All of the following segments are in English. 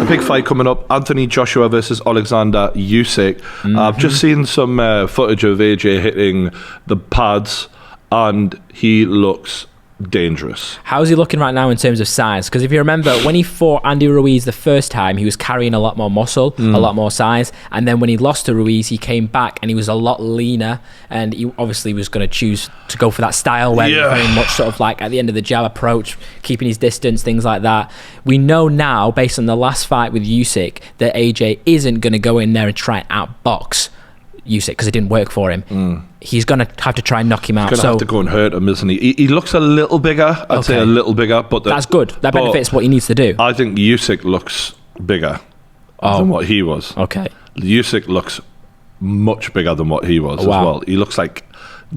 big fight coming up. Anthony Joshua versus Oleksandyr Usyk. I've just seen some footage of AJ hitting the pads, and he looks dangerous. How's he looking right now in terms of size? Because if you remember, when he fought Andy Ruiz the first time, he was carrying a lot more muscle, a lot more size. And then when he lost to Ruiz, he came back and he was a lot leaner. And he obviously was going to choose to go for that style where he's very much sort of like at the end of the jab approach, keeping his distance, things like that. We know now, based on the last fight with Usyk, that AJ isn't going to go in there and try and outbox Usyk because it didn't work for him. He's going to have to try and knock him out. He's going to have to go and hurt him, isn't he? He looks a little bigger. I'd say a little bigger. But that's good. That benefits what he needs to do. I think Usyk looks bigger than what he was. Okay. Usyk looks much bigger than what he was as well. He looks like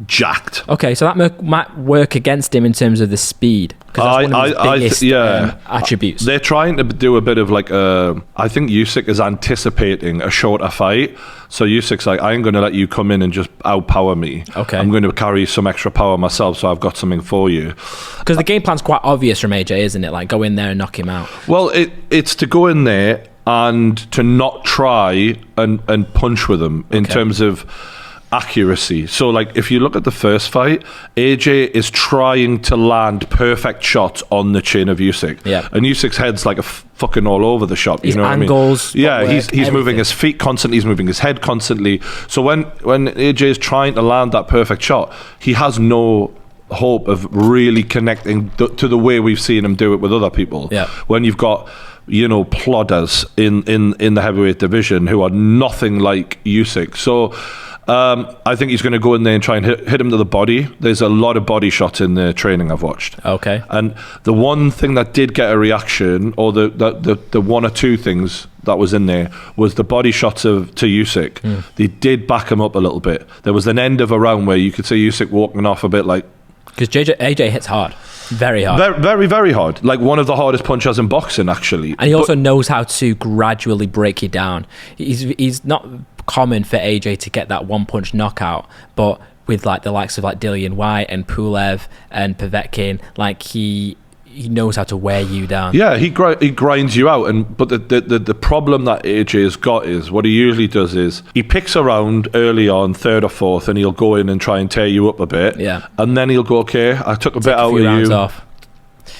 jacked. Okay, so that might work against him in terms of the speed. Because that's one of his biggest attributes. They're trying to do a bit of like I think Usyk is anticipating a shorter fight. So Usyk's like, I ain't going to let you come in and just outpower me. Okay. I'm going to carry some extra power myself, so I've got something for you. Because the game plan's quite obvious from AJ, isn't it? Like, go in there and knock him out. Well, it's to go in there and to not try and punch with him in terms of accuracy. So like if you look at the first fight, AJ is trying to land perfect shots on the chin of Usyk. Yeah. And Usyk's head's like a fucking all over the shop. You his know angles, what I mean? Yeah, he's moving his feet constantly, he's moving his head constantly. So when AJ is trying to land that perfect shot, he has no hope of really connecting to the way we've seen him do it with other people. Yeah. When you've got plodders in the heavyweight division who are nothing like Usyk. So I think he's going to go in there and try and hit him to the body. There's a lot of body shots in the training I've watched. Okay. And the one thing that did get a reaction, or the one or two things that was in there, was the body shots to Usyk. They did back him up a little bit. There was an end of a round where you could see Usyk walking off a bit like... Because AJ hits hard. Very hard. Very, very, very hard. Like one of the hardest punchers in boxing, actually. And he also knows how to gradually break you down. He's not common for AJ to get that one-punch knockout, but with like the likes of like Dillian Whyte and Pulev and Povetkin, like he knows how to wear you down. Yeah, he grinds you out. But the problem that AJ has got is what he usually does is he picks a round early on, third or fourth, and he'll go in and try and tear you up a bit. Yeah. And then he'll go, okay, I took a bit out of you. Off.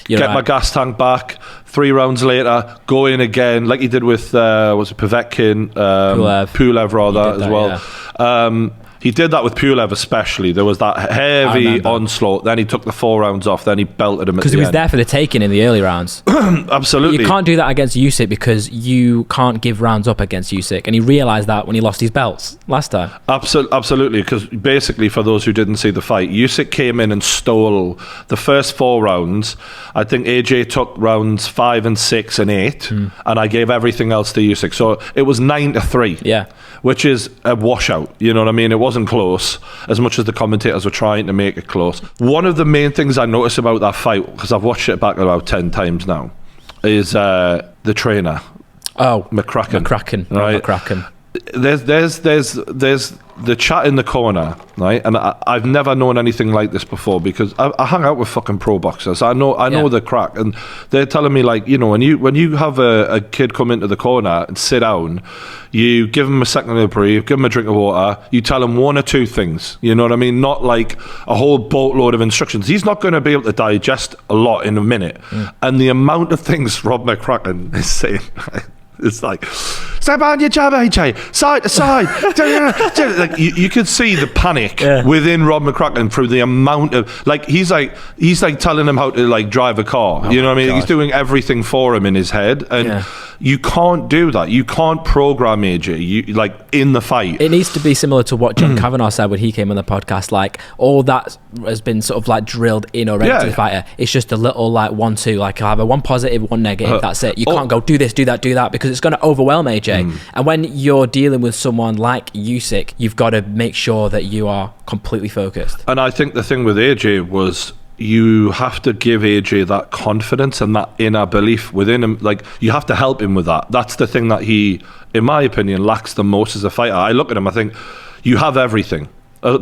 Get my gas tank back. 3 rounds later, go in again, like he did with was it Povetkin, Pulev rather as well. Yeah. He did that with Pulev especially. There was that heavy onslaught. Then he took the 4 rounds off. Then he belted him at the end. Because he was there for the taking in the absolutely rounds. Absolutely. But you can't do that against Usyk because you can't give rounds up against Usyk. And he realised that when he lost his belts last time. Absolutely. Because basically, for those who didn't see the fight, Usyk came in and stole the first 4 rounds. I think AJ took rounds 5 and 6 and 8. And I gave everything else to Usyk. So it was 9-3. Yeah. Which is a washout. You know what I mean? It wasn't close, as much as the commentators were trying to make it close. One of the main things I noticed about that fight, because I've watched it back about 10 times now, is the trainer. Oh, McCracken. Right? McCracken. There's the chat in the corner, right? And I've never known anything like this before because I hang out with fucking pro boxers. I know the crack, and they're telling me like, when you have a kid come into the corner and sit down, you give him a second to breathe, give him a drink of water, you tell him 1 or 2 things. You know what I mean? Not like a whole boatload of instructions. He's not going to be able to digest a lot in a minute. And the amount of things Rob McCracken is saying. It's like, step on your jab, AJ, side to side. Like you could see the panic within Rob McCracken through the amount of he's like telling him how to like drive a car. You know what I mean? God. He's doing everything for him in his head, and you can't do that. You can't program AJ. Like in the fight, it needs to be similar to what John Kavanagh said when he came on the podcast. Like all that has been sort of like drilled in already to the fighter. It's just a little like 1-2. Like I'll have a 1 positive, 1 negative. That's it. You can't go do this, do that, because it's going to overwhelm AJ. And when you're dealing with someone like Usyk, you've got to make sure that you are completely focused. And I think the thing with AJ was you have to give AJ that confidence and that inner belief within him. Like you have to help him with that. That's the thing that he, in my opinion, lacks the most as a fighter. I look at him, I think you have everything.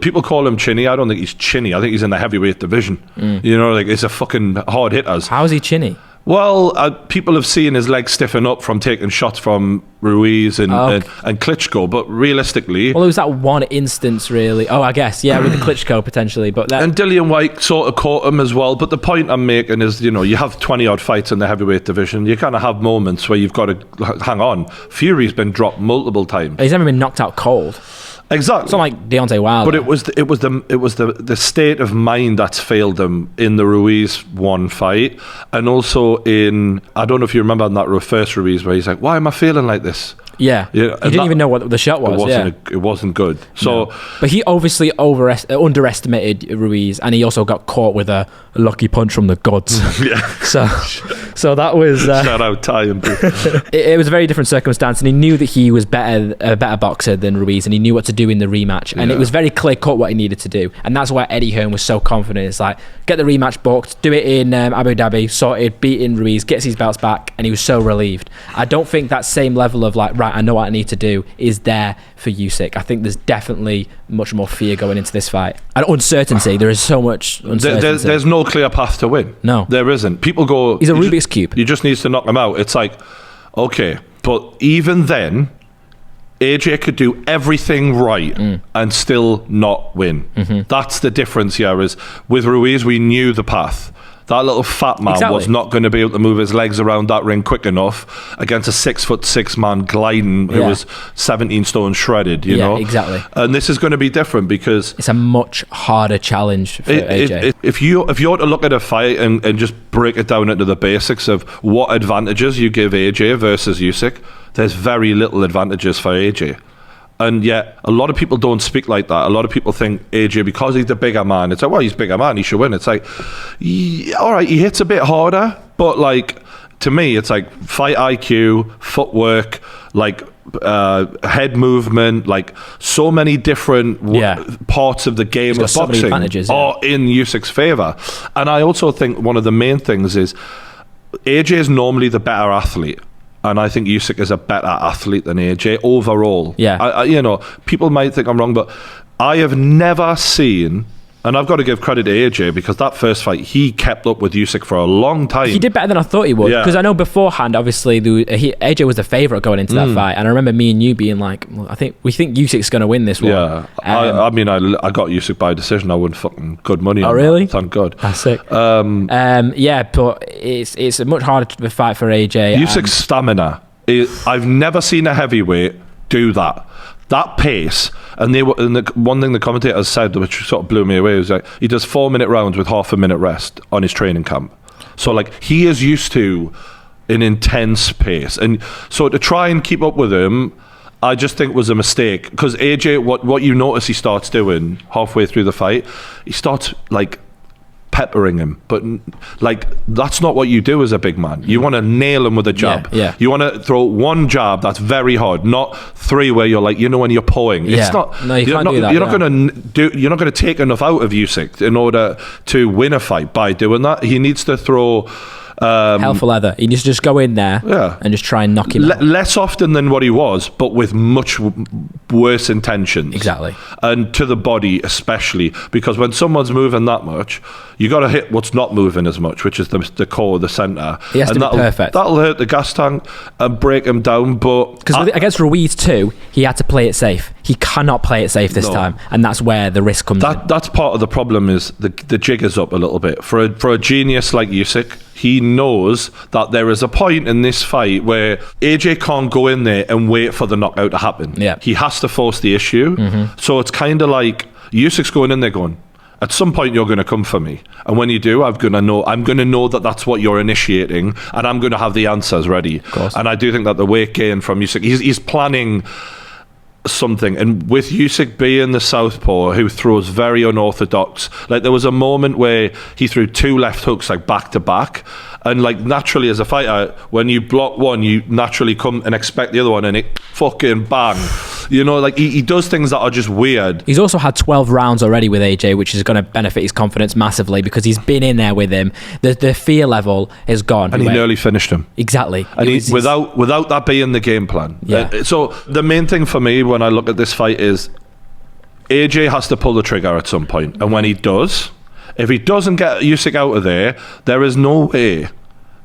People call him chinny. I don't think he's chinny. I think he's in the heavyweight division. Like it's a fucking hard hitters. How is he chinny? Well, people have seen his legs stiffen up from taking shots from Ruiz and Klitschko, but realistically... Well, it was that one instance, really. Oh, I guess, yeah, with the Klitschko, potentially. But and Dillian Whyte sort of caught him as well. But the point I'm making is, you know, you have 20-odd fights in the heavyweight division. You kind of have moments where you've got to hang on. Fury's been dropped multiple times. He's never been knocked out cold. Exactly. It's not like Deontay Wilder. But it was the state of mind that's failed him in the Ruiz one fight, and also in, I don't know if you remember in that first Ruiz where he's like, why am I feeling like this? Yeah, he didn't even know what the shot was. It wasn't good. So, no. But he obviously underestimated Ruiz, and he also got caught with a lucky punch from the gods. Yeah. So that was shout out Ty and it was a very different circumstance, and he knew that he was a better boxer than Ruiz, and he knew what to do in the rematch, and it was very clear cut what he needed to do, and that's why Eddie Hearn was so confident. It's like, get the rematch booked, do it in Abu Dhabi, sorted, beating Ruiz, gets his belts back, and he was so relieved. I don't think that same level of like, right, I know what I need to do is there for Usyk. I think there's definitely much more fear going into this fight. And uncertainty. There is so much uncertainty. There's no clear path to win. No. There isn't. People go... He's a Rubik's Cube. You just need to knock him out. It's like, okay, but even then, AJ could do everything right and still not win. Mm-hmm. That's the difference here, is with Ruiz, we knew the path. That little fat man was not going to be able to move his legs around that ring quick enough against a 6'6" man gliding who was 17 stone shredded, you know? Exactly. And this is going to be different because it's a much harder challenge for AJ. If you were to look at a fight and just break it down into the basics of what advantages you give AJ versus Usyk, there's very little advantages for AJ. And yet, a lot of people don't speak like that. A lot of people think AJ, because he's the bigger man, it's like, well, he's bigger man, he should win. It's like, all right, he hits a bit harder, but like, to me, it's like fight IQ, footwork, like head movement, like so many different parts of the game of boxing are in Usyk's favour. And I also think one of the main things is AJ is normally the better athlete. And I think Usyk is a better athlete than AJ overall. Yeah. You know, people might think I'm wrong, but I have never seen, and I've got to give credit to AJ because that first fight, he kept up with Usyk for a long time. He did better than I thought he would. Because I know beforehand, obviously, AJ was the favourite going into that fight. And I remember me and you being like, well, we think Usyk's going to win this one. Yeah. I mean, I got Usyk by decision. I won fucking good money on really? that. Thank God. That's sick. Yeah, but it's a much harder fight for AJ. Usyk's stamina. I've never seen a heavyweight do that. That pace, and one thing the commentators said, which sort of blew me away, was like he does 4-minute rounds with half a minute rest on his training camp. So like he is used to an intense pace, and so to try and keep up with him, I just think was a mistake. Because AJ, what you notice he starts doing halfway through the fight, he starts like peppering him, but like that's not what you do as a big man. You want to nail him with a jab. Yeah. You want to throw one jab that's very hard, not three where you're like, you know, when you're pulling. Yeah. It's not. No, you can't do that. You're not going to take enough out of Usyk in order to win a fight by doing that. He needs to throw. Hell for leather. He needs to just go in there and just try and knock him out. Less often than what he was, but with much worse intentions. Exactly. And to the body especially, because when someone's moving that much, you got to hit what's not moving as much, which is the core, the centre. He has to be perfect. That'll hurt the gas tank and break him down, but... Because against Ruiz too, he had to play it safe. He cannot play it safe this time, and that's where the risk comes in. That's part of the problem, is the jig is up a little bit. For a genius like Usyk, he knows that there is a point in this fight where AJ can't go in there and wait for the knockout to happen. Yeah. He has to force the issue. Mm-hmm. So it's kind of like Usyk's going in there going, at some point you're going to come for me, and when you do, I'm going to know that that's what you're initiating, and I'm going to have the answers ready. Of course. And I do think that the weight gain from Usyk, he's planning something, and with Usyk being the southpaw who throws very unorthodox, like there was a moment where he threw 2 left hooks like back to back, and like naturally as a fighter, when you block one, you naturally come and expect the other one, and it fucking bang, you know, like he does things that are just weird. He's also had 12 rounds already with AJ, which is going to benefit his confidence massively because he's been in there with him. The fear level is gone, and he nearly finished him. Exactly. And without that being the game plan. Yeah. So the main thing for me when I look at this fight is AJ has to pull the trigger at some point, and when he does, if he doesn't get Usyk out of there is no way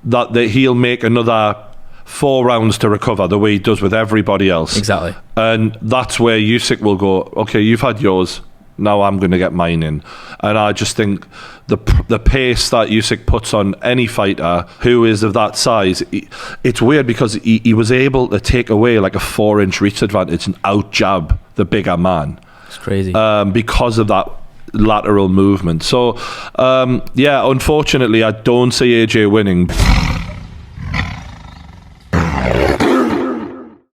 that he'll make another 4 rounds to recover the way he does with everybody else. Exactly. And that's where Usyk will go, okay, you've had yours, now I'm going to get mine in. And I just think the pace that Usyk puts on any fighter who is of that size, it's weird because he was able to take away like a 4-inch reach advantage and out-jab the bigger man. It's crazy. Because of that lateral movement. So, unfortunately, I don't see AJ winning.